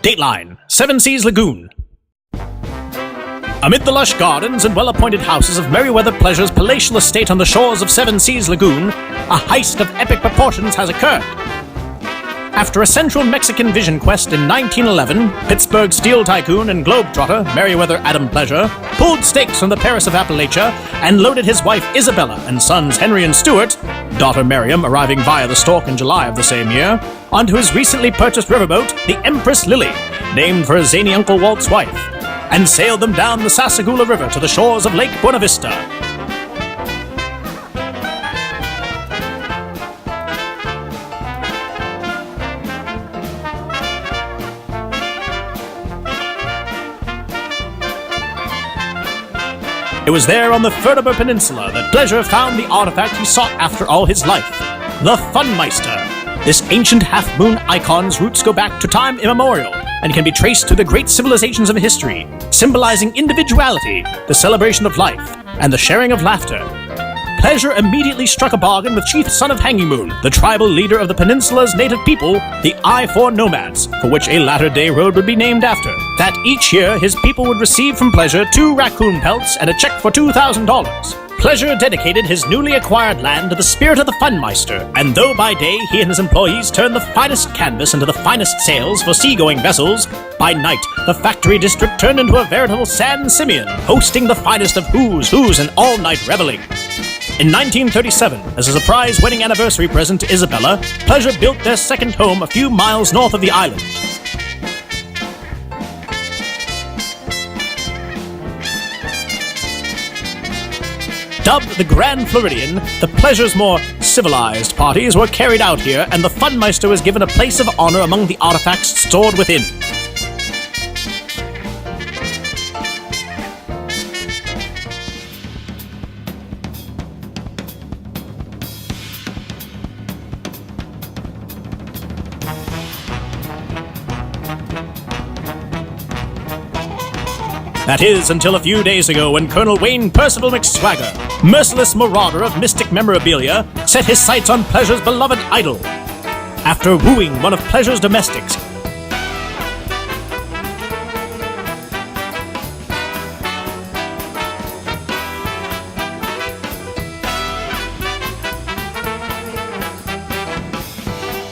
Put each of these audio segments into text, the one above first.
Dateline, 7 Seas Lagoon. Amid the lush gardens and well-appointed houses of Merriweather Pleasure's palatial estate on the shores of 7 Seas Lagoon, a heist of epic proportions has occurred. After a central Mexican vision quest in 1911, Pittsburgh steel tycoon and globetrotter Merriweather Adam Pleasure pulled stakes from the Paris of Appalachia and loaded his wife Isabella and sons Henry and Stewart, daughter Merriam arriving via the Stork in July of the same year, onto his recently purchased riverboat, the Empress Lily, named for his zany Uncle Walt's wife, and sailed them down the Sassagoula River to the shores of Lake Buena Vista. It was there on the Further Peninsula that Pleasure found the artifact he sought after all his life, the Funmeister. This ancient half-moon icon's roots go back to time immemorial and can be traced to the great civilizations of history, symbolizing individuality, the celebration of life, and the sharing of laughter. Pleasure immediately struck a bargain with Chief Son of Hanging Moon, the tribal leader of the peninsula's native people, the I-4 Nomads, for which a latter-day road would be named after. That each year his people would receive from Pleasure 2 raccoon pelts and a check for $2,000. Pleasure dedicated his newly acquired land to the spirit of the Funmeister, and though by day he and his employees turned the finest canvas into the finest sails for seagoing vessels, by night the factory district turned into a veritable San Simeon, hosting the finest of who's and all-night reveling. In 1937, as a surprise wedding anniversary present to Isabella, Pleasure built their second home a few miles north of the island. Dubbed the Grand Floridian, the Pleasure's more civilized parties were carried out here, and the Funmeister was given a place of honor among the artifacts stored within. That is, until a few days ago when Colonel Wayne Percival McSwagger, merciless marauder of mystic memorabilia, set his sights on Pleasure's beloved idol. After wooing one of Pleasure's domestics,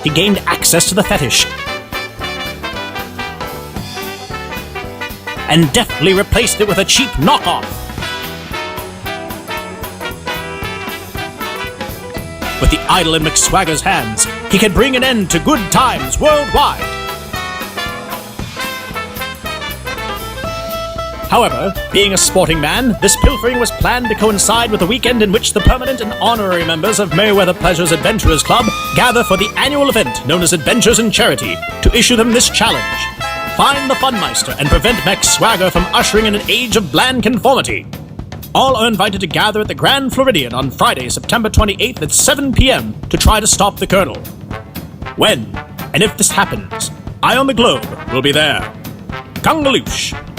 he gained access to the fetish and deftly replaced it with a cheap knockoff. With the idol in McSwagger's hands, he could bring an end to good times worldwide. However, being a sporting man, this pilfering was planned to coincide with the weekend in which the permanent and honorary members of Merriweather Pleasure's Adventurers Club gather for the annual event known as Adventures in Charity to issue them this challenge: find the Funmeister and prevent McSwagger from ushering in an age of bland conformity. All are invited to gather at the Grand Floridian on Friday, September 28th at 7 p.m. to try to stop the Colonel. When, and if this happens, I on the globe will be there. Kungaloosh